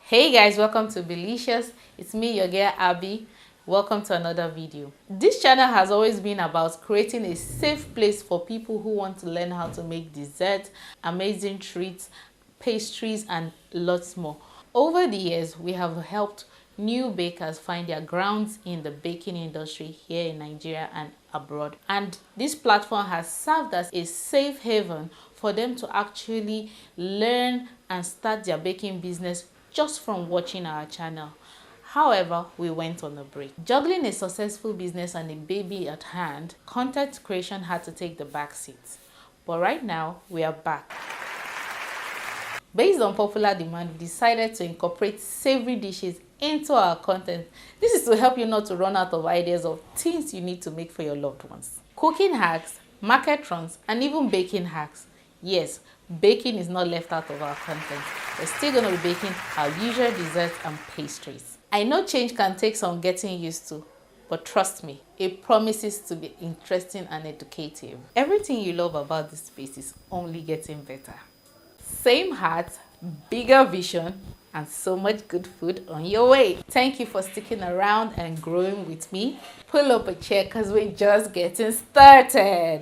Hey guys, welcome to Belicious. It's me, your girl Abby. Welcome to another video. This channel has always been about creating a safe place for people who want to learn how to make desserts, amazing treats, pastries, and lots more. Over the years, we have helped new bakers find their grounds in the baking industry here in Nigeria and abroad. And this platform has served as a safe haven for them to actually learn and start their baking business just from watching our channel. However, we went on a break. Juggling a successful business and a baby at hand, content creation had to take the back seat. But right now, we are back. Based on popular demand, we decided to incorporate savory dishes into our content. This is to help you not to run out of ideas of things you need to make for your loved ones. Cooking hacks, market runs, and even baking hacks. Yes, baking is not left out of our content. We're still going to be baking our usual desserts and pastries. I know change can take some getting used to, but trust me, it promises to be interesting and educative. Everything you love about this space is only getting better. Same heart, bigger vision, and so much good food on your way. Thank you for sticking around and growing with me. Pull up a chair because we're just getting started.